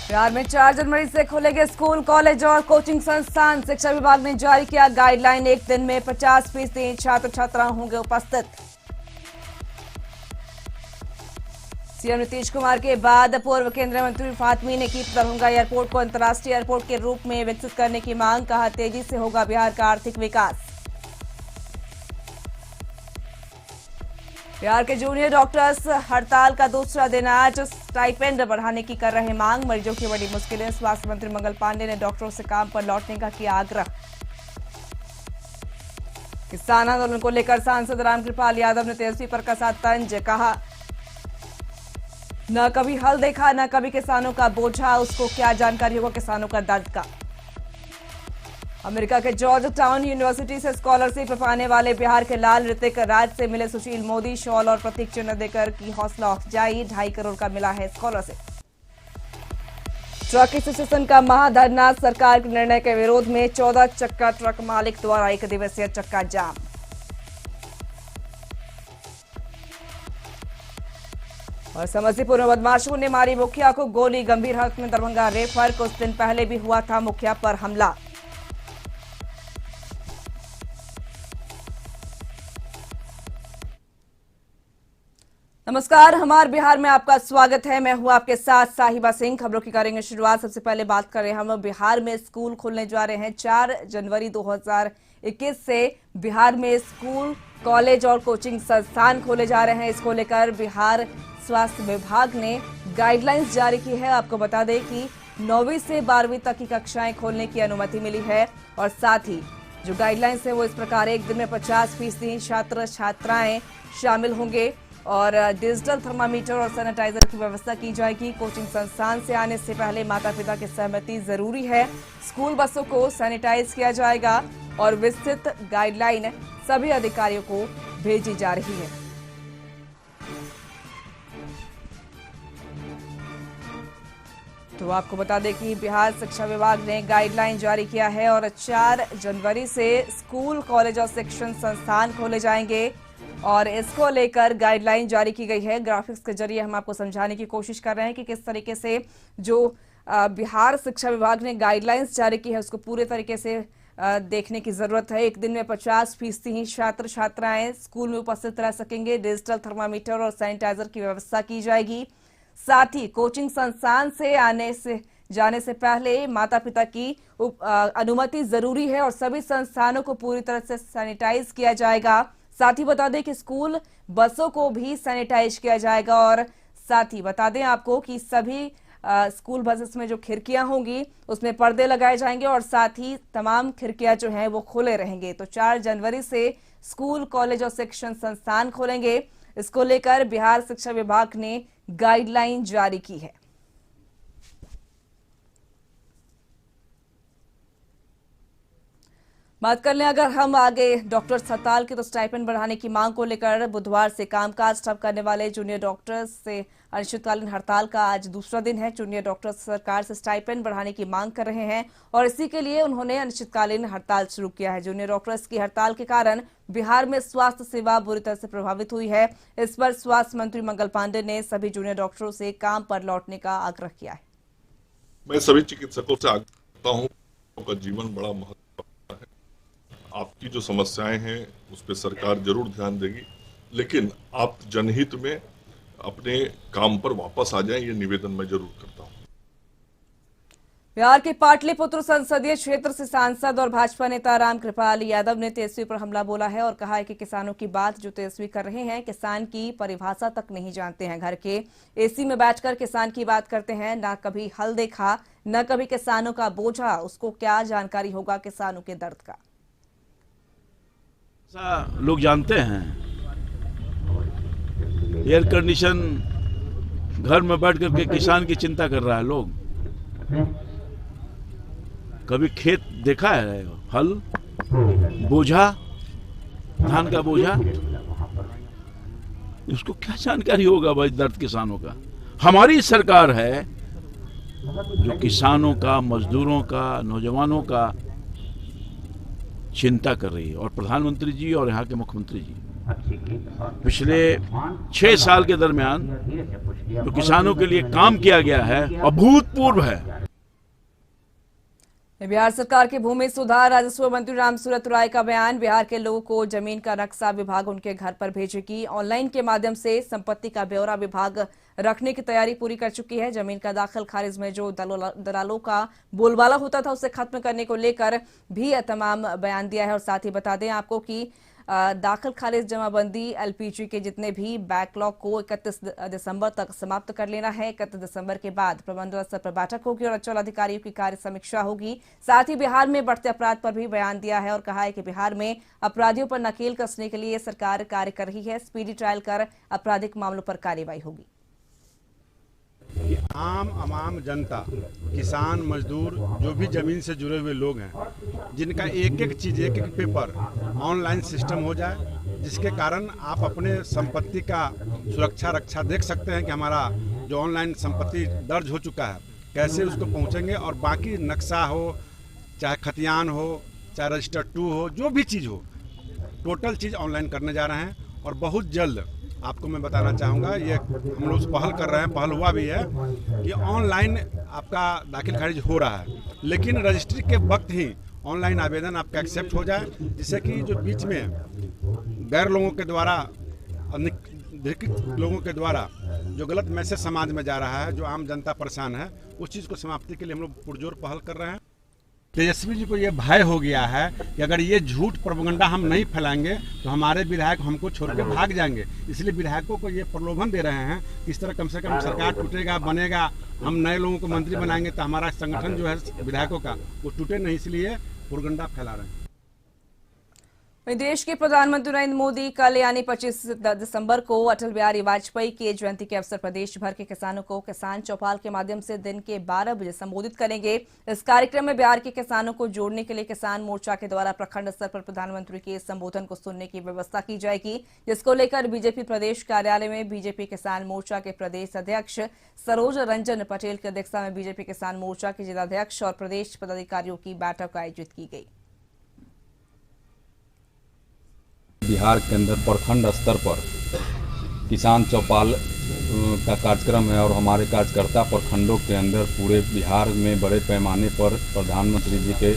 बिहार में 4 जनवरी से खुलेंगे स्कूल, कॉलेज और कोचिंग संस्थान। शिक्षा विभाग ने जारी किया गाइडलाइन। एक दिन में 50% छात्र छात्रा होंगे उपस्थित। सीएम नीतीश कुमार के बाद पूर्व केंद्रीय मंत्री फातमी ने की दरभंगा एयरपोर्ट को अंतर्राष्ट्रीय एयरपोर्ट के रूप में विकसित करने की मांग। कहा, तेजी से होगा बिहार का आर्थिक विकास। बिहार के जूनियर डॉक्टर्स हड़ताल का दूसरा दिन आज। स्टाइपेंड बढ़ाने की कर रहे मांग। मरीजों की बड़ी मुश्किलें। स्वास्थ्य मंत्री मंगल पांडे ने डॉक्टरों से काम पर लौटने का किया आग्रह। किसान आंदोलन को लेकर सांसद रामकृपाल यादव ने तेजस्वी पर कसा तंज। कहा, न कभी हल देखा, न कभी किसानों का बोझा, उसको क्या जानकारी होगा किसानों का दर्द का। अमेरिका के जॉर्ज टाउन यूनिवर्सिटी से स्कॉलरशिप पाने वाले बिहार के लाल ऋतिक राज से मिले सुशील मोदी। शॉल और प्रतीक चिन्ह देकर की हौसला अफजाई। 2.5 करोड़ का मिला है स्कॉलरशिप। ट्रक एसोसिएशन का महाधरना सरकार के निर्णय के विरोध में। 14 चक्का ट्रक मालिक द्वारा 1 दिवसीय चक्का जाम। और समस्तीपुर में बदमाशों ने मारी मुखिया को गोली। गंभीर हालत में दरभंगा रेफर। कुछ दिन पहले भी हुआ था मुखिया पर हमला। नमस्कार, हमारे बिहार में आपका स्वागत है। मैं हूं आपके साथ साहिबा सिंह। खबरों की करेंगे शुरुआत। सबसे पहले बात करें हम बिहार में स्कूल खुलने जा रहे हैं। 4 जनवरी 2021 से बिहार में स्कूल, कॉलेज और कोचिंग संस्थान खोले जा रहे हैं। इसको लेकर बिहार स्वास्थ्य विभाग ने गाइडलाइंस जारी की है। आपको बता दें कि 9वीं से 12वीं तक की कक्षाएं खोलने की अनुमति मिली है। और साथ ही जो गाइडलाइंस है वो इस प्रकार है। एक दिन में 50% छात्र छात्राएं शामिल होंगे और डिजिटल थर्मामीटर और सैनिटाइजर की व्यवस्था की जाएगी। कोचिंग संस्थान से आने से पहले माता पिता की सहमति जरूरी है। स्कूल बसों को सैनिटाइज किया जाएगा और विस्तृत गाइडलाइन सभी अधिकारियों को भेजी जा रही है। तो आपको बता दें कि बिहार शिक्षा विभाग ने गाइडलाइन जारी किया है और 4 जनवरी से स्कूल, कॉलेज और शिक्षण संस्थान खोले जाएंगे और इसको लेकर गाइडलाइन जारी की गई है। ग्राफिक्स के जरिए हम आपको समझाने की कोशिश कर रहे हैं कि किस तरीके से जो बिहार शिक्षा विभाग ने गाइडलाइंस जारी की है उसको पूरे तरीके से देखने की जरूरत है। एक दिन में 50% ही छात्र छात्राएं स्कूल में उपस्थित रह सकेंगे। डिजिटल थर्मामीटर और सैनिटाइजर की व्यवस्था की जाएगी। साथ ही कोचिंग संस्थान से जाने से पहले माता पिता की अनुमति जरूरी है और सभी संस्थानों को पूरी तरह से सैनिटाइज किया जाएगा। साथ ही बता दें कि स्कूल बसों को भी सैनिटाइज किया जाएगा और साथ ही बता दें आपको कि सभी स्कूल बसेस में जो खिड़कियां होंगी उसमें पर्दे लगाए जाएंगे और साथ ही तमाम खिड़कियां जो हैं वो खुले रहेंगे। तो 4 जनवरी से स्कूल, कॉलेज और शिक्षण संस्थान खोलेंगे। इसको लेकर बिहार शिक्षा विभाग ने गाइडलाइन जारी की है। बात कर लें अगर हम आगे डॉक्टर हड़ताल की, तो स्टाइपेंड बढ़ाने की मांग को लेकर बुधवार से कामकाज ठप करने वाले जूनियर डॉक्टर्स से अनिश्चितकालीन हड़ताल का आज दूसरा दिन है। जूनियर डॉक्टर्स सरकार से स्टाइपेंड बढ़ाने की मांग कर रहे हैं और इसी के लिए उन्होंने अनिश्चितकालीन हड़ताल शुरू किया है। जूनियर डॉक्टर्स की हड़ताल के कारण बिहार में स्वास्थ्य सेवा बुरी तरह से प्रभावित हुई है। इस पर स्वास्थ्य मंत्री मंगल पांडे ने सभी जूनियर डॉक्टरों से काम पर लौटने का आग्रह किया है। मैं सभी चिकित्सकों से आग्रह करता हूँ, उनका जीवन बड़ा महत्वपूर्ण है। आपकी जो समस्याएं हैं उस पर सरकार जरूर ध्यान देगी, लेकिन आप जनहित में अपने काम पर वापस आ जाएं, ये निवेदन मैं जरूर करता हूं। बिहार के पाटलिपुत्र संसदीय क्षेत्र से सांसद और भाजपा नेता रामकृपाल यादव ने तेजस्वी पर हमला बोला है और कहा है कि किसानों की बात जो तेजस्वी कर रहे हैं, किसान की परिभाषा तक नहीं जानते हैं। घर के एसी में बैठकर किसान की बात करते हैं। ना कभी हल देखा, न कभी किसानों का बोझा, उसको क्या जानकारी होगा किसानों के दर्द का। लोग जानते हैं एयर कंडीशन घर में बैठ करके किसान की चिंता कर रहा है। लोग कभी खेत देखा है, हल, बोझा, धान का बोझा, उसको क्या जानकारी होगा भाई दर्द किसानों का। हमारी सरकार है जो किसानों का, मजदूरों का, नौजवानों का चिंता कर रही है और प्रधानमंत्री जी और यहाँ के मुख्यमंत्री जी पिछले 6 साल के दरमियान जो किसानों के लिए काम किया गया है अभूतपूर्व है। बिहार सरकार के भूमि सुधार राजस्व मंत्री रामसूरत राय का बयान। बिहार के लोगों को जमीन का नक्शा विभाग उनके घर पर भेजेगी। ऑनलाइन के माध्यम से संपत्ति का ब्यौरा विभाग रखने की तैयारी पूरी कर चुकी है। जमीन का दाखिल खारिज में जो दलालों का बोलबाला होता था उसे खत्म करने को लेकर भी तमाम बयान दिया है। और साथ ही बता दें आपको कि दाखिल खारिज जमाबंदी एलपीजी के जितने भी बैकलॉग को 31 दिसंबर तक समाप्त कर लेना है। 31 दिसंबर के बाद प्रबंधन स्तर पर बैठक होगी और अंचल अधिकारियों की कार्य समीक्षा होगी। साथ ही बिहार में बढ़ते अपराध पर भी बयान दिया है और कहा है कि बिहार में अपराधियों पर नकेल कसने के लिए सरकार कार्य कर रही है। स्पीडी ट्रायल कर आपराधिक मामलों पर कार्रवाई होगी। कि आम जनता, किसान, मजदूर, जो भी जमीन से जुड़े हुए लोग हैं, जिनका एक एक चीज़, एक एक पेपर ऑनलाइन सिस्टम हो जाए, जिसके कारण आप अपने संपत्ति का सुरक्षा रक्षा देख सकते हैं कि हमारा जो ऑनलाइन संपत्ति दर्ज हो चुका है कैसे उसको पहुंचेंगे। और बाकी नक्शा हो, चाहे खतियान हो, चाहे रजिस्टर 2 हो, जो भी चीज़ हो, टोटल चीज़ ऑनलाइन करने जा रहे हैं। और बहुत जल्द आपको मैं बताना चाहूँगा, ये हम लोग पहल कर रहे हैं, पहल हुआ भी है कि ऑनलाइन आपका दाखिल खारिज हो रहा है, लेकिन रजिस्ट्री के वक्त ही ऑनलाइन आवेदन आपका एक्सेप्ट हो जाए, जिससे कि जो बीच में गैर लोगों के द्वारा, अधिकृत लोगों के द्वारा जो गलत मैसेज समाज में जा रहा है, जो आम जनता परेशान है, उस चीज़ को समाप्ति के लिए हम लोग पुरजोर पहल कर रहे हैं। तेजस्वी जी को ये भय हो गया है कि अगर ये झूठ प्रोपेगेंडा हम नहीं फैलाएंगे तो हमारे विधायक हमको छोड़ के भाग जाएंगे। इसलिए विधायकों को ये प्रलोभन दे रहे हैं कि इस तरह कम से कम सरकार टूटेगा, बनेगा, हम नए लोगों को मंत्री बनाएंगे तो हमारा संगठन जो है विधायकों का वो टूटे नहीं, इसलिए प्रोपेगेंडा फैला रहे हैं। देश के प्रधानमंत्री नरेंद्र मोदी कल यानी 25 दिसंबर को अटल बिहारी वाजपेयी की जयंती के अवसर पर देश भर के किसानों को किसान चौपाल के माध्यम से दिन के 12 बजे संबोधित करेंगे। इस कार्यक्रम में बिहार के किसानों को जोड़ने के लिए किसान मोर्चा के द्वारा प्रखंड स्तर पर प्रधानमंत्री के संबोधन को सुनने की व्यवस्था की जाएगी, जिसको लेकर बीजेपी प्रदेश कार्यालय में बीजेपी किसान मोर्चा के प्रदेश अध्यक्ष सरोज रंजन पटेल की अध्यक्षता में बीजेपी किसान मोर्चा के जिलाध्यक्ष और प्रदेश पदाधिकारियों की बैठक आयोजित की गई। बिहार के अंदर प्रखंड स्तर पर किसान चौपाल का कार्यक्रम है और हमारे कार्यकर्ता प्रखंडों के अंदर पूरे बिहार में बड़े पैमाने पर प्रधानमंत्री जी के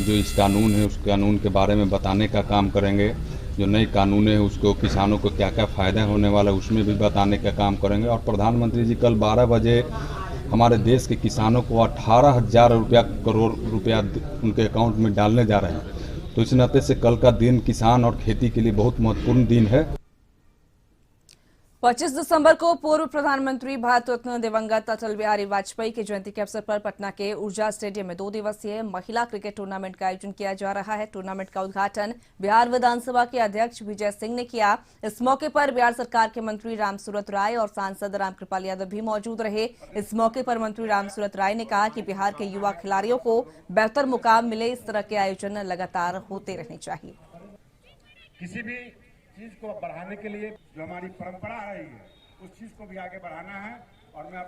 जो इस कानून है उस कानून के बारे में बताने का काम करेंगे। जो नई कानून है उसको किसानों को क्या क्या फ़ायदा होने वाला है उसमें भी बताने का काम करेंगे। और प्रधानमंत्री जी कल 12 बजे हमारे देश के किसानों को 18,000 करोड़ रुपया उनके अकाउंट में डालने जा रहे हैं। तो इस नाते से कल का दिन किसान और खेती के लिए बहुत महत्वपूर्ण दिन है। 25 दिसंबर को पूर्व प्रधानमंत्री भारत रत्न दिवंगत अटल बिहारी वाजपेयी की जयंती के अवसर पर पटना के ऊर्जा स्टेडियम में 2 दिवसीय महिला क्रिकेट टूर्नामेंट का आयोजन किया जा रहा है। टूर्नामेंट का उद्घाटन बिहार विधानसभा के अध्यक्ष विजय सिंह ने किया। इस मौके पर बिहार सरकार के मंत्री रामसूरत राय और सांसद रामकृपाल यादव भी मौजूद रहे। इस मौके पर मंत्री रामसूरत राय ने कहा कि बिहार के युवा खिलाड़ियों को बेहतर मुकाम मिले, इस तरह के आयोजन लगातार होते रहने चाहिए। किसी भी चीज को बढ़ाने के लिए जो हमारी परंपरा रही है उस चीज को भी आगे बढ़ाना है। और मैं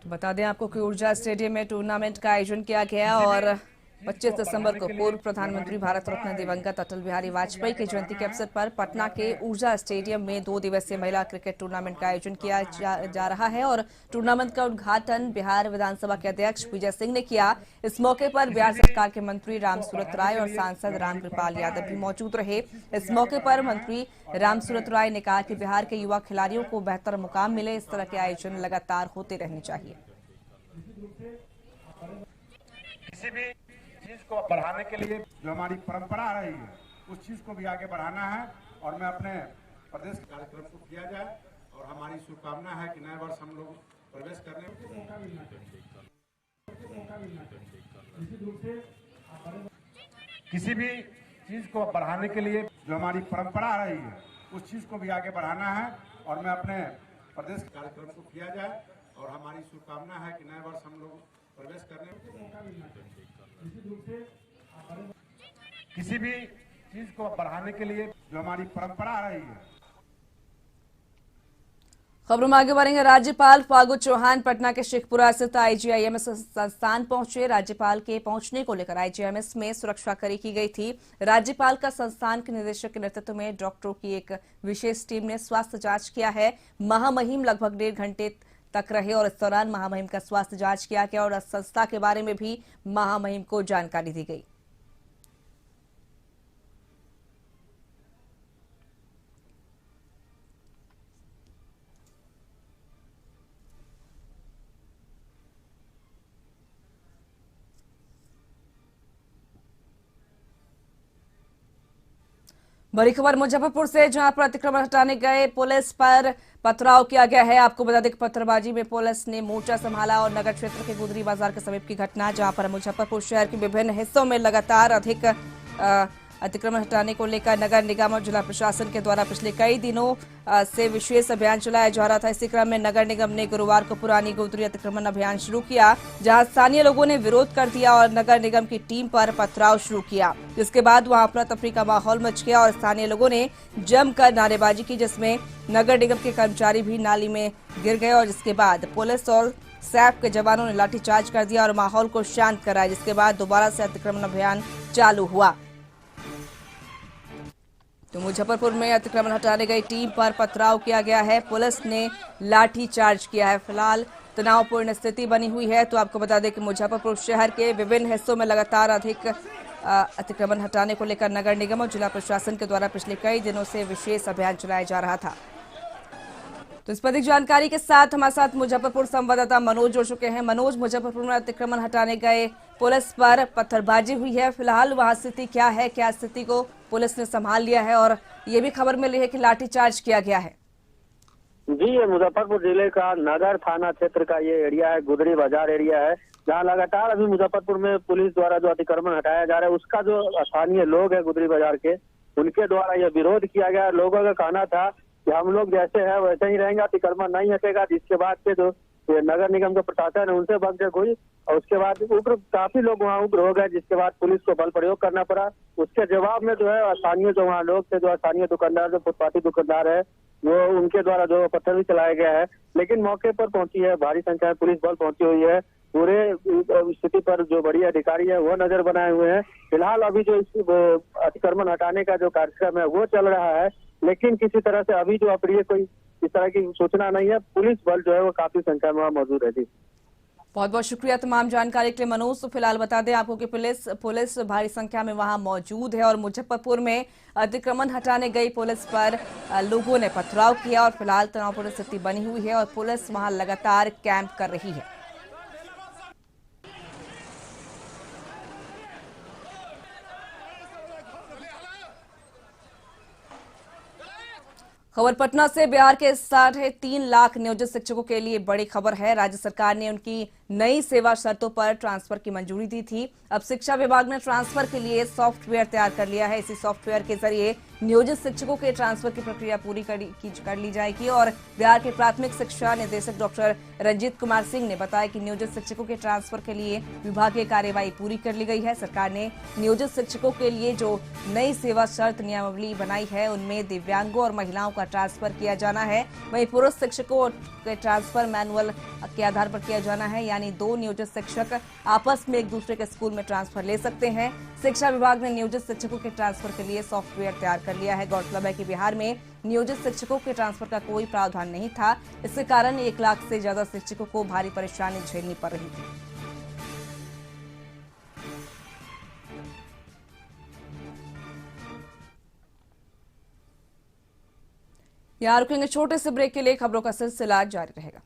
बता दें आपको कि ऊर्जा स्टेडियम में टूर्नामेंट का आयोजन किया गया और 25 दिसंबर को पूर्व प्रधानमंत्री भारत रत्न दिवंगत अटल बिहारी वाजपेयी की जयंती के अवसर पर पटना के ऊर्जा स्टेडियम में 2 दिवसीय महिला क्रिकेट टूर्नामेंट का आयोजन किया जा रहा है और टूर्नामेंट का उद्घाटन बिहार विधानसभा के अध्यक्ष विजय सिंह ने किया। इस मौके पर बिहार सरकार के मंत्री रामसूरत राय और सांसद रामकृपाल यादव भी मौजूद रहे। इस मौके पर मंत्री रामसूरत राय ने कहा कि बिहार के युवा खिलाड़ियों को बेहतर मुकाम मिले, इस तरह के आयोजन लगातार होते रहने चाहिए। किसी भी चीज को बढ़ाने के लिए जो हमारी परंपरा रही है उस चीज को भी आगे बढ़ाना है। और मैं अपने प्रदेश के कार्यक्रम को किया जाए और हमारी शुभकामना है कि नए वर्ष हम लोग प्रवेश करने किसी भी चीज को बढ़ाने के लिए जो हमारी परंपरा रही है उस चीज को भी आगे बढ़ाना है। और मैं अपने प्रदेश के कार्यक्रम को किया जाए और हमारी शुभकामना है कि नए वर्ष हम लोग प्रवेश करने किसी भी चीज को बढ़ाने के लिए जो हमारी परंपरा रही है। खबरों में आगे बढ़ेंगे। राज्यपाल फागू चौहान पटना के शेखपुरा स्थित आईजीआईएमएस संस्थान पहुंचे। राज्यपाल के पहुंचने को लेकर आईजीआईएमएस में सुरक्षा कड़ी की गई थी। राज्यपाल का संस्थान के निदेशक के नेतृत्व में डॉक्टरों की एक विशेष टीम ने स्वास्थ्य जांच किया है। महामहिम लगभग 1.5 घंटे तक रहे और इस दौरान महामहिम का स्वास्थ्य जांच किया गया और संस्था के बारे में भी महामहिम को जानकारी दी गई। बड़ी खबर मुजफ्फरपुर से, जहां पर अतिक्रमण हटाने गए पुलिस पर पथराव किया गया है। आपको बता दें कि पत्थरबाजी में पुलिस ने मोर्चा संभाला और नगर क्षेत्र के गुदरी बाजार के समीप की घटना, जहां पर मुजफ्फरपुर शहर के विभिन्न हिस्सों में लगातार अधिक अतिक्रमण हटाने को लेकर नगर निगम और जिला प्रशासन के द्वारा पिछले कई दिनों से विशेष अभियान चलाया जा रहा था। इसी क्रम में नगर निगम ने गुरुवार को पुरानी गुदरी अतिक्रमण अभियान शुरू किया, जहां स्थानीय लोगों ने विरोध कर दिया और नगर निगम की टीम पर पथराव शुरू किया, जिसके बाद वहां अफरा तफरी का माहौल मच गया और स्थानीय लोगों ने जमकर नारेबाजी की, जिसमें नगर निगम के कर्मचारी भी नाली में गिर गए और जिसके बाद पुलिस और सैप के जवानों ने लाठीचार्ज कर दिया और माहौल को शांत कराया, जिसके बाद दोबारा से अतिक्रमण अभियान चालू हुआ। तो मुजफ्फरपुर में अतिक्रमण हटाने गई टीम पर पथराव किया गया है, पुलिस ने लाठी चार्ज किया है। फिलहाल तनावपूर्ण स्थिति बनी हुई है। तो आपको बता दें कि मुजफ्फरपुर शहर के विभिन्न हिस्सों में लगातार अधिक अतिक्रमण हटाने को लेकर नगर निगम और जिला प्रशासन के द्वारा पिछले कई दिनों से विशेष अभियान चलाया जा रहा था। तो इस पर अधिक जानकारी के साथ हमारे साथ मुजफ्फरपुर संवाददाता मनोज जुड़ चुके हैं। मनोज, मुजफ्फरपुर में अतिक्रमण हटाने गए पुलिस पर पत्थरबाजी हुई है, फिलहाल वहां स्थिति क्या है, क्या स्थिति को पुलिस ने संभाल लिया है और ये भी खबर मिली है कि लाठीचार्ज किया गया है? जी, ये मुजफ्फरपुर जिले का नगर थाना क्षेत्र का ये एरिया है, गुदरी बाजार एरिया है, जहाँ लगातार अभी मुजफ्फरपुर में पुलिस द्वारा जो अतिक्रमण हटाया जा रहा है उसका जो स्थानीय लोग है गुदरी बाजार के, उनके द्वारा ये विरोध किया गया। लोगों का कहना था कि हम लोग जैसे है वैसे ही रहेंगे, अतिक्रमण नहीं हटेगा, जिसके बाद से जो नगर निगम का प्रशासन है उनसे बकझक हुई और उसके बाद काफी लोग वहाँ उग्र हो गए, जिसके बाद पुलिस को बल प्रयोग करना पड़ा। उसके जवाब में जो है स्थानीय जो वहाँ लोग थे, जो स्थानीय दुकानदार, जो फुटपाथी दुकानदार है, वो उनके द्वारा जो पत्थर भी चलाया गया है, लेकिन मौके पर पहुंची है भारी संख्या में पुलिस बल पहुंची हुई है। पूरे स्थिति पर जो बड़ी अधिकारी है वो नजर बनाए हुए हैं। फिलहाल अभी जो अतिक्रमण हटाने का जो कार्यक्रम है वो चल रहा है, लेकिन किसी तरह से अभी जो अप्रिय कोई इस तरह की सूचना नहीं है। पुलिस बल जो है वो काफी संख्या में वहाँ मौजूद है। जी, बहुत बहुत शुक्रिया तमाम जानकारी के लिए मनोज। तो फिलहाल बता दें आपको कि पुलिस भारी संख्या में वहां मौजूद है और मुजफ्फरपुर में अतिक्रमण हटाने गई पुलिस पर लोगों ने पथराव किया और फिलहाल तनावपूर्ण स्थिति बनी हुई है और पुलिस वहां लगातार कैंप कर रही है। खबर पटना से, बिहार के 3.5 लाख नियोजित शिक्षकों के लिए बड़ी खबर है। राज्य सरकार ने उनकी नई सेवा शर्तों पर ट्रांसफर की मंजूरी दी थी। अब शिक्षा विभाग ने ट्रांसफर के लिए सॉफ्टवेयर तैयार कर लिया है। इसी सॉफ्टवेयर के जरिए नियोजित शिक्षकों के ट्रांसफर की प्रक्रिया पूरी कर ली जाएगी और बिहार के प्राथमिक शिक्षा निदेशक डॉक्टर रंजीत कुमार सिंह ने बताया कि नियोजित शिक्षकों के ट्रांसफर के लिए विभागीय कार्यवाही पूरी कर ली गई है। सरकार ने नियोजित शिक्षकों के लिए जो नई सेवा शर्त नियमावली बनाई है उनमें दिव्यांगों और महिलाओं का ट्रांसफर किया जाना है। वहीं पुरुष शिक्षकों के ट्रांसफर मैनुअल के आधार पर किया जाना है, यानी 2 नियोजित शिक्षक आपस में एक दूसरे के स्कूल में ट्रांसफर ले सकते हैं। शिक्षा विभाग ने नियोजित शिक्षकों के ट्रांसफर के लिए सॉफ्टवेयर तैयार कर लिया है। गौरतलब है कि बिहार में नियोजित शिक्षकों के ट्रांसफर का कोई प्रावधान नहीं था, इसके कारण 1 लाख से ज्यादा शिक्षकों को भारी परेशानी झेलनी पड़ रही थी। यहाँ रुकेंगे छोटे से ब्रेक के लिए, खबरों का सिलसिला जारी रहेगा।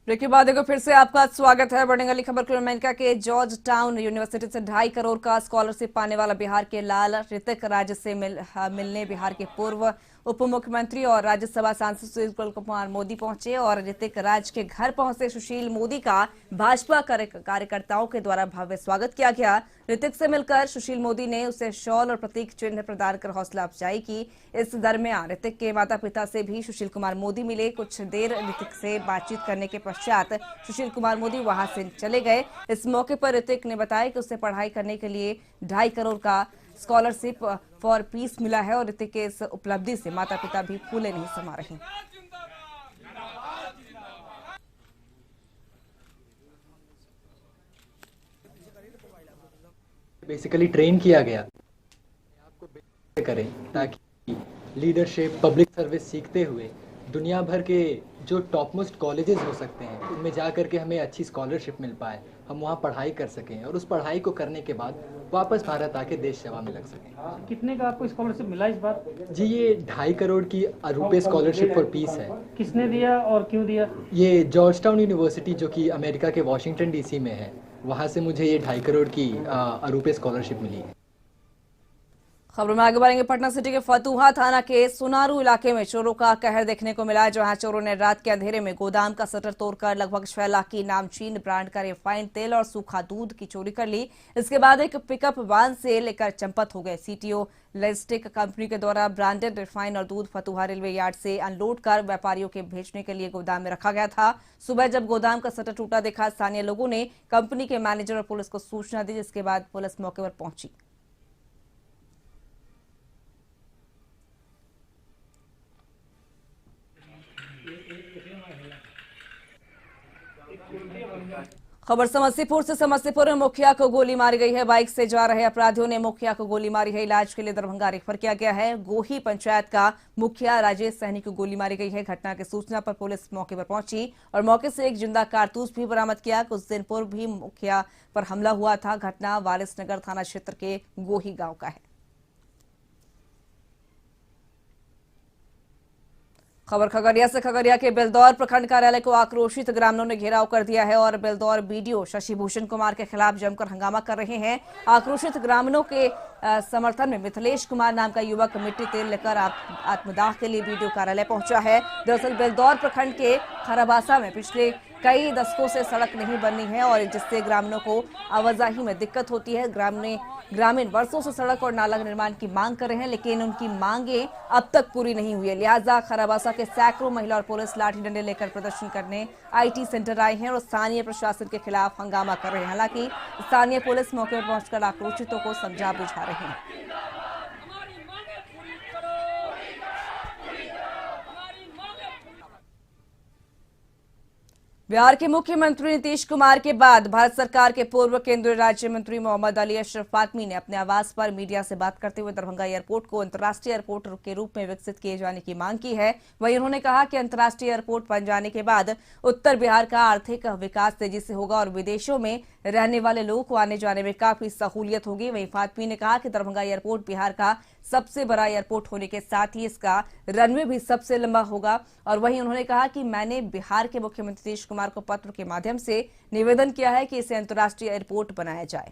ब्रेक के बाद फिर से आपका स्वागत है। बढ़ने वाली खबर के अमेरिका के जॉर्ज टाउन यूनिवर्सिटी से 2.5 करोड़ का स्कॉलरशिप पाने वाला बिहार के लाल ऋतिक राज्य से मिलने बिहार के पूर्व उप मुख्यमंत्री और राज्यसभा सांसद सुशील कुमार मोदी पहुंचे और ऋतिक राज के घर पहुंचे सुशील मोदी का भाजपा कार्यकर्ताओं के द्वारा भव्य स्वागत किया गया। ऋतिक से मिलकर सुशील मोदी ने उसे शॉल और प्रतीक चिन्ह प्रदान कर हौसला अफजाई की। इस दरमियान ऋतिक के माता पिता से भी सुशील कुमार मोदी मिले। कुछ देर ऋतिक से बातचीत करने के पश्चात सुशील कुमार मोदी वहां से चले गए। इस मौके पर ऋतिक ने बताया कि उसे पढ़ाई करने के लिए 2.5 करोड़ का स्कॉलरशिप फॉर पीस मिला है और ऋतिक के इस उपलब्धि से माता पिता भी फूले नहीं समा रहे। बेसिकली ट्रेन किया गया आपको बेहतर करें ताकि लीडरशिप पब्लिक सर्विस सीखते हुए दुनिया भर के जो टॉप मोस्ट कॉलेजेस हो सकते हैं उनमें जा कर के हमें अच्छी स्कॉलरशिप मिल पाए, हम वहाँ पढ़ाई कर सकें और उस पढ़ाई को करने के बाद वापस भारत आके देश सेवा में लग सकें। कितने का आपको स्कॉलरशिप मिला इस बार? जी ये 2.5 करोड़ की रुपए स्कॉलरशिप फॉर पीस है। किसने दिया और क्यों दिया? ये जॉर्ज टाउन यूनिवर्सिटी जो कि अमेरिका के वॉशिंगटन DC में है, वहाँ से मुझे ये 2.5 करोड़ की रुपए स्कॉलरशिप मिली है। खबरों में आगे बढ़ेंगे। पटना सिटी के फतुहा थाना के सुनारू इलाके में चोरों का कहर देखने को मिला, जहां चोरों ने रात के अंधेरे में गोदाम का शटर तोड़कर लगभग 6 लाख की नामचीन ब्रांड का रिफाइंड तेल और सूखा दूध की चोरी कर ली। इसके बाद एक पिकअप वान से लेकर चंपत हो गए। CTO लॉजिस्टिक कंपनी के द्वारा ब्रांडेड रिफाइंड और दूध फतुहा रेलवे यार्ड से अनलोड कर व्यापारियों के भेजने के लिए गोदाम में रखा गया था। सुबह जब गोदाम का शटर टूटा देखा, स्थानीय लोगों ने कंपनी के मैनेजर और पुलिस को सूचना दी, जिसके बाद पुलिस मौके पर पहुंची। खबर समस्तीपुर से। समस्तीपुर में मुखिया को गोली मारी गई है। बाइक से जा रहे अपराधियों ने मुखिया को गोली मारी है। इलाज के लिए दरभंगा रेफर किया गया है। गोही पंचायत का मुखिया राजेश सहनी को गोली मारी गई है। घटना की सूचना पर पुलिस मौके पर पहुंची और मौके से एक जिंदा कारतूस भी बरामद किया। कुछ दिन पूर्व भी मुखिया पर हमला हुआ था। घटना वारिसनगर थाना क्षेत्र के गोही गांव का है। खबर खगड़िया से। खगड़िया के बेलदौर प्रखंड कार्यालय को आक्रोशित ग्रामीणों ने घेराव कर दिया है और बेलदौर BDO शशि भूषण कुमार के खिलाफ जमकर हंगामा कर रहे हैं। आक्रोशित ग्रामीणों के समर्थन में मिथिलेश कुमार नाम का युवक मिट्टी तेल लेकर आत्मदाह के लिए BDO कार्यालय पहुंचा है। दरअसल बेलदौर प्रखंड के खराबासा में पिछले कई दशकों से सड़क नहीं बनी है और जिससे ग्रामीणों को आवाजाही में दिक्कत होती है। ग्रामीण वर्षों से सड़क और नाला निर्माण की मांग कर रहे हैं, लेकिन उनकी मांगे अब तक पूरी नहीं हुई है। लिहाजा खराबासा के सैकड़ों महिला और पुलिस लाठी डंडे लेकर प्रदर्शन करने IT सेंटर आए हैं और स्थानीय प्रशासन के खिलाफ हंगामा कर रहे हैं। हालांकि स्थानीय पुलिस मौके पर पहुंचकर आक्रोशितों को समझा बुझा रहे हैं। बिहार के मुख्यमंत्री नीतीश कुमार के बाद भारत सरकार के पूर्व केंद्रीय राज्य मंत्री मोहम्मद अली अशरफ फातमी ने अपने आवास पर मीडिया से बात करते हुए दरभंगा एयरपोर्ट को अंतर्राष्ट्रीय एयरपोर्ट के रूप में विकसित किए जाने की मांग की है। वहीं उन्होंने कहा कि अंतर्राष्ट्रीय एयरपोर्ट बन जाने के बाद उत्तर बिहार का आर्थिक विकास तेजी से होगा और विदेशों में रहने वाले लोगों को आने जाने में काफी सहूलियत होगी। वहीं फातमी ने कहा कि दरभंगा एयरपोर्ट बिहार का सबसे बड़ा एयरपोर्ट होने के साथ ही इसका रनवे भी सबसे लंबा होगा। और वहीं उन्होंने कहा कि मैंने बिहार के मुख्यमंत्री नीतीश कुमार को पत्र के माध्यम से निवेदन किया है कि इसे अंतर्राष्ट्रीय एयरपोर्ट बनाया जाए।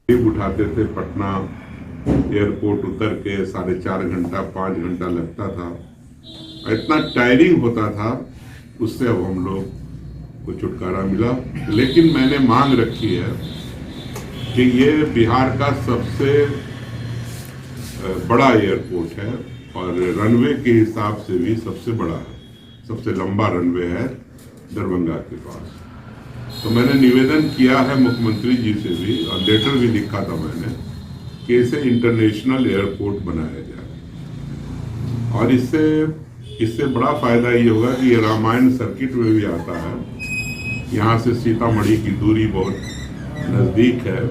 उठाते थे पटना एयरपोर्ट उतर के 4.5 घंटा 5 घंटा लगता था, इतना टायरिंग होता था। उससे अब हम लोग को छुटकारा मिला। लेकिन मैंने मांग रखी है कि ये बिहार का सबसे बड़ा एयरपोर्ट है और रनवे के हिसाब से भी सबसे बड़ा है, सबसे लंबा रनवे है दरभंगा के पास। तो मैंने निवेदन किया है मुख्यमंत्री जी से भी और लेटर भी लिखा था मैंने कि इसे इंटरनेशनल एयरपोर्ट बनाया जाए। और इससे बड़ा फायदा ये होगा कि ये रामायण सर्किट में भी आता है। यहाँ से सीतामढ़ी की दूरी बहुत नजदीक है।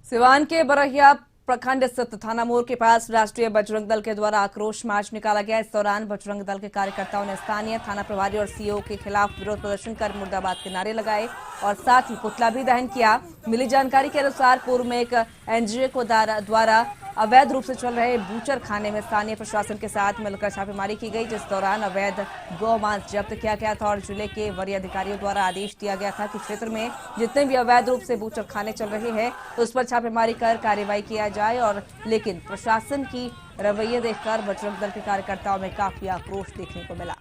सिवान के बरहिया प्रखंड स्थित थाना मोड़ के पास राष्ट्रीय बजरंग दल के द्वारा आक्रोश मार्च निकाला गया। इस दौरान बजरंग दल के कार्यकर्ताओं ने स्थानीय थाना प्रभारी और CO के खिलाफ विरोध प्रदर्शन कर मुर्दाबाद के नारे लगाए और साथ ही पुतला भी दहन किया। मिली जानकारी के अनुसार पूर्व में एक NGO को द्वारा अवैध रूप से चल रहे बूचर खाने में स्थानीय प्रशासन के साथ मिलकर छापेमारी की गई, जिस दौरान अवैध गौ मांस जब्त किया गया था और जिले के वरीय अधिकारियों द्वारा आदेश दिया गया था कि क्षेत्र में जितने भी अवैध रूप से बूचर खाने चल रहे हैं उस पर छापेमारी कर कार्रवाई किया जाए। और लेकिन प्रशासन की रवैये देखकर बजरंग दल के कार्यकर्ताओं में काफी आक्रोश देखने को मिला।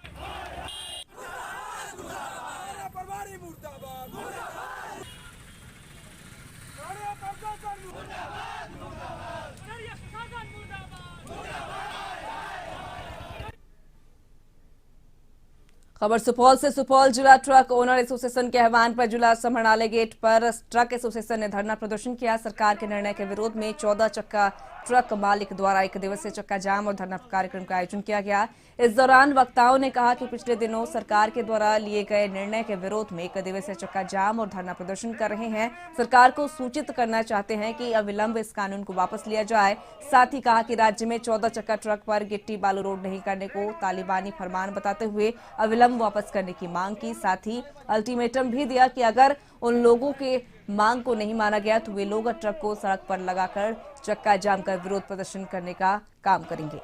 खबर सुपौल से। सुपौल जिला ट्रक ओनर एसोसिएशन के आह्वान पर जिला समाहरणालय गेट पर ट्रक एसोसिएशन ने धरना प्रदर्शन किया। सरकार के निर्णय के विरोध में 14 चक्का ट्रक मालिक द्वारा 1 दिवसीय चक्का जाम और धरना कार्यक्रम का आयोजन किया गया। इस दौरान वक्ताओं ने कहा कि पिछले दिनों सरकार के द्वारा लिए गए निर्णय के विरोध में 1 दिवसीय चक्का जाम और धरना प्रदर्शन कर रहे हैं। सरकार को सूचित करना चाहते हैं कि अविलंब इस कानून को वापस लिया जाए। साथ ही कहा कि राज्य में 14 चक्का ट्रक पर गिट्टी बालू रोड नहीं करने को तालिबानी फरमान बताते हुए अविलंब वापस करने की मांग की। साथ ही अल्टीमेटम भी दिया कि अगर उन लोगों के मांग को नहीं माना गया तो वे लोग ट्रक को सड़क पर लगाकर चक्का जाम कर विरोध प्रदर्शन करने का काम करेंगे।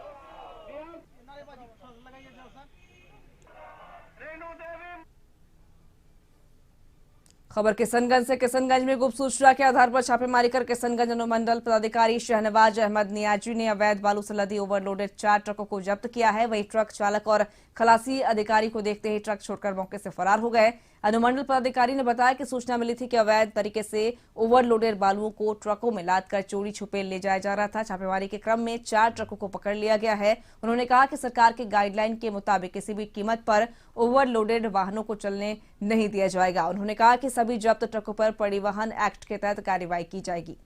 खबर किशनगंज से। किशनगंज में गुप्त सूचना के आधार पर छापेमारी कर किशनगंज अनुमंडल पदाधिकारी शहनवाज अहमद नियाजी ने अवैध बालू से लदी ओवरलोडेड 4 ट्रकों को जब्त किया है। वहीं ट्रक चालक और खलासी अधिकारी को देखते ही ट्रक छोड़कर मौके से फरार हो गए। अनुमंडल पदाधिकारी ने बताया कि सूचना मिली थी कि अवैध तरीके से ओवरलोडेड बालुओं को ट्रकों में लादकर चोरी छुपे ले जाया जा रहा था। छापेमारी के क्रम में 4 ट्रकों को पकड़ लिया गया है। उन्होंने कहा कि सरकार के गाइडलाइन के मुताबिक किसी भी कीमत पर ओवरलोडेड वाहनों को चलने नहीं दिया जाएगा। उन्होंने कहा कि सभी जब्त ट्रकों पर परिवहन एक्ट के तहत कार्रवाई की जाएगी।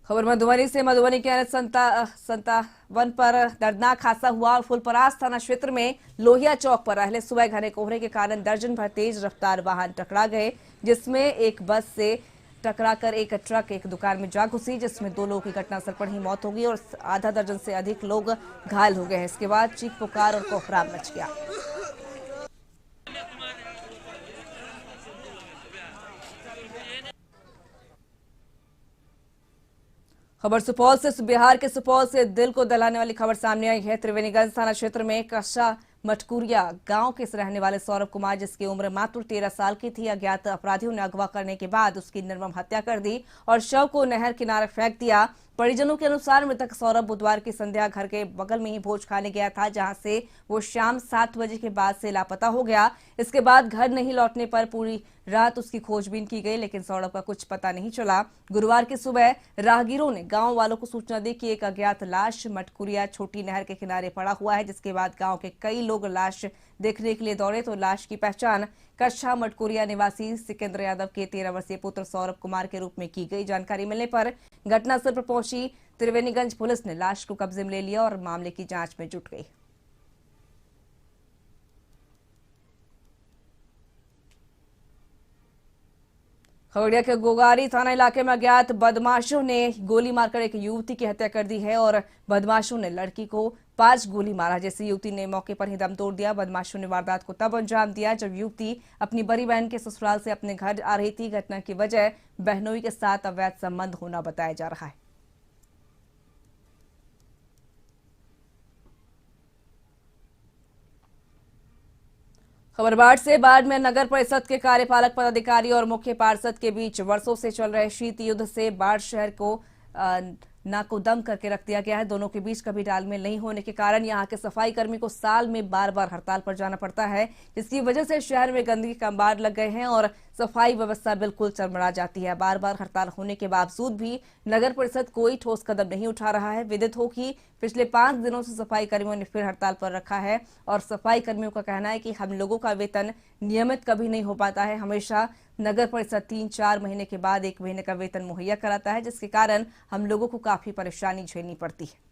खबर मधुबनी से। मधुबनी के संतावन पर दर्दनाक हादसा हुआ और फुलपरास थाना क्षेत्र में लोहिया चौक पर अहले सुबह घने कोहरे के कारण दर्जन भर तेज रफ्तार वाहन टकरा गए, जिसमें एक बस से टकराकर एक ट्रक एक दुकान में जा घुसी, जिसमें 2 लोगों की घटनास्थल पर ही मौत हो गई और आधा दर्जन से अधिक लोग घायल हो गए हैं। इसके बाद चीख पुकार और कोहराम मच गया। खबर सुपौल से। बिहार के सुपौल से दिल को दहलाने वाली खबर सामने आई है। त्रिवेणीगंज थाना क्षेत्र में कस्सा मटकुरिया गांव के रहने वाले सौरभ कुमार, जिसकी उम्र मात्र 13 साल की थी, अज्ञात अपराधियों ने अगवा करने के बाद उसकी निर्मम हत्या कर दी और शव को नहर किनारे फेंक दिया। परिजनों के अनुसार मृतक सौरभ बुधवार की संध्या घर के बगल में ही भोज खाने गया था, जहां से वो शाम 7 बजे के बाद से लापता हो गया। इसके बाद घर नहीं लौटने पर पूरी रात उसकी खोजबीन की गई, लेकिन सौरभ का कुछ पता नहीं चला। गुरुवार की सुबह राहगीरों ने गांव वालों को सूचना दी कि एक अज्ञात लाश मटकुरिया छोटी नहर के किनारे पड़ा हुआ है, जिसके बाद गांव के कई लोग लाश देखने के लिए दौड़े तो लाश की पहचान कच्छा मटकुरिया निवासी सिकंदर यादव के 13 वर्षीय पुत्र सौरभ कुमार के रूप में की गई। जानकारी मिलने पर घटनास्थल पर पहुंची त्रिवेणीगंज पुलिस ने लाश को कब्जे में ले लिया और मामले की जांच में जुट गई। खगड़िया के गोगारी थाना इलाके में अज्ञात बदमाशों ने गोली मारकर एक युवती की हत्या कर दी है और बदमाशों ने लड़की को 5 गोली मारा, जैसे युवती ने मौके पर ही दम तोड़ दिया। बदमाशों ने वारदात को तब अंजाम दिया जब युवती अपनी बड़ी बहन के ससुराल से अपने घर आ रही थी। घटना की वजह बहनोई के साथ अवैध संबंध होना बताया जा रहा है। खबर बाढ़ से। बाढ़ में नगर परिषद के कार्यपालक पदाधिकारी और मुख्य पार्षद के बीच वर्षों से चल रहे शीत युद्ध से बाढ़ शहर को नाको दम करके रख दिया गया है। दोनों के बीच कभी तालमेल नहीं होने के कारण यहां के सफाई कर्मी को साल में बार-बार हड़ताल पर जाना पड़ता है, जिसकी वजह से शहर में गंदगी का अंबार लग गए हैं और सफाई व्यवस्था बिल्कुल चरमरा जाती है। बार-बार हड़ताल होने के बावजूद भी नगर परिषद कोई ठोस कदम नहीं उठा रहा है। विदित हो कि पिछले 5 दिनों से सफाई कर्मियों ने फिर हड़ताल पर रखा है और सफाई कर्मियों का कहना है कि हम लोगों का वेतन नियमित कभी नहीं हो पाता है। हमेशा नगर परिषद 3-4 महीने के बाद 1 महीने का वेतन मुहैया कराता है, जिसके कारण हम लोगों को काफी परेशानी झेलनी पड़ती है।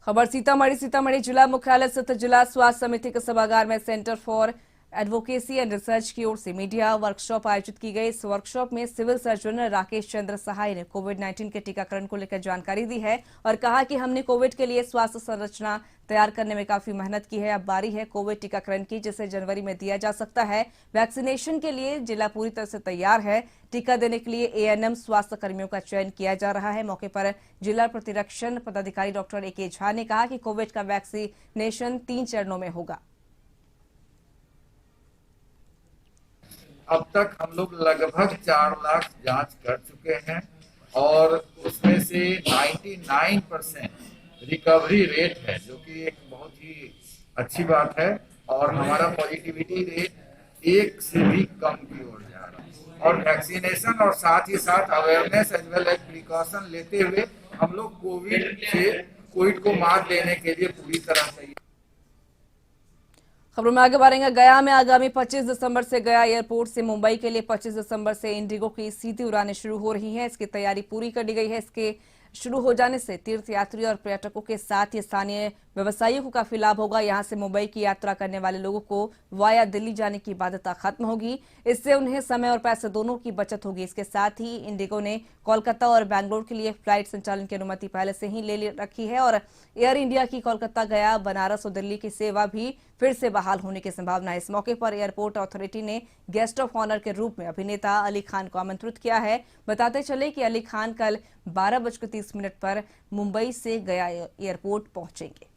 खबर सीतामढ़ी। सीतामढ़ी जिला मुख्यालय स्थित जिला स्वास्थ्य समिति के सभागार में centre for advocacy and research की ओर से मीडिया वर्कशॉप आयोजित की गई। इस वर्कशॉप में सिविल सर्जन राकेश चंद्र सहाय ने कोविड-19 के टीकाकरण को लेकर जानकारी दी है और कहा कि हमने कोविड के लिए स्वास्थ्य संरचना तैयार करने में काफी मेहनत की है। अब बारी है कोविड टीकाकरण की, जिसे जनवरी में दिया जा सकता है। वैक्सीनेशन के लिए जिला पूरी तरह से तैयार है। टीका देने के लिए एएनएम स्वास्थ्य कर्मियों का चयन किया जा रहा है। मौके पर जिला प्रतिरक्षण पदाधिकारी डॉक्टर ए.के. झा ने कहा कि कोविड का वैक्सीनेशन 3 चरणों में होगा। अब तक हम लोग लगभग 4 लाख जांच कर चुके हैं और उसमें से 99% रिकवरी रेट है, जो कि एक बहुत ही अच्छी बात है। और हमारा पॉजिटिविटी रेट 1 से भी कम की ओर जा रहा है। और वैक्सीनेशन और साथ ही साथ awareness as well as precaution लेते हुए हम लोग कोविड को मात देने के लिए पूरी तरह से। खबरों में आगे बढ़ेंगे। गया में आगामी 25 दिसंबर से गया एयरपोर्ट से मुंबई के लिए 25 दिसंबर से इंडिगो की सीधी उड़ानें शुरू हो रही हैं। इसकी तैयारी पूरी कर ली गई है। इसके शुरू हो जाने से तीर्थयात्री और पर्यटकों के साथ ही स्थानीय व्यवसायियों को काफी लाभ होगा। यहां से मुंबई की यात्रा करने वाले लोगों को वाया दिल्ली जाने की बाध्यता खत्म होगी। इससे उन्हें समय और पैसे दोनों की बचत होगी। इसके साथ ही इंडिगो ने कोलकाता और बैंगलोर के लिए फ्लाइट संचालन की अनुमति पहले से ही ले रखी है और एयर इंडिया की कोलकाता, गया, बनारस और दिल्ली की सेवा भी फिर से बहाल होने की संभावना है। इस मौके पर एयरपोर्ट अथॉरिटी ने गेस्ट ऑफ ऑनर के रूप में अभिनेता अली खान को आमंत्रित किया है। बताते चले कि अली खान कल 12:30 पर मुंबई से गया एयरपोर्ट पहुंचेंगे।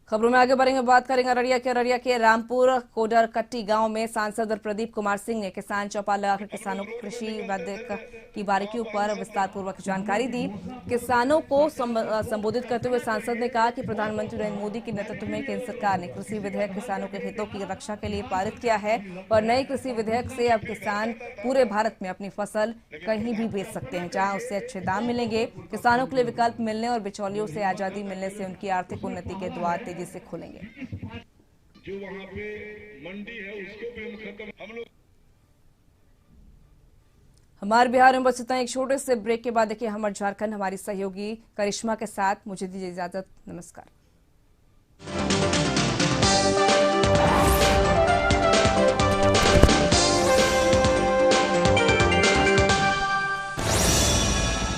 खबरों में आगे बढ़ेंगे, बात करेंगे अररिया के रामपुर कोडर कट्टी गांव में सांसद प्रदीप कुमार सिंह ने किसान चौपाल लगाकर किसानों को कृषि वैदिक की बारीकियों पर विस्तार पूर्वक जानकारी दी। किसानों को संबोधित करते हुए सांसद ने कहा कि प्रधानमंत्री नरेंद्र मोदी के नेतृत्व में केंद्र सरकार ने कृषि विधेयक किसानों के हितों की रक्षा के लिए पारित किया है और नए कृषि विधेयक से अब किसान पूरे भारत में अपनी फसल कहीं भी बेच सकते हैं, जहां उससे अच्छे दाम मिलेंगे। किसानों के लिए विकल्प मिलने और बिचौलियों से आजादी मिलने से उनकी आर्थिक उन्नति के द्वार तेजी से खुलेंगे। जो वहां पे मंडी है उसको भी हम खत्म हम लोग। हमारे बिहार में बस इतना। एक छोटे से ब्रेक के बाद देखिए हमर झारखंड हमारी सहयोगी करिश्मा के साथ। मुझे दीजिए इजाजत। नमस्कार।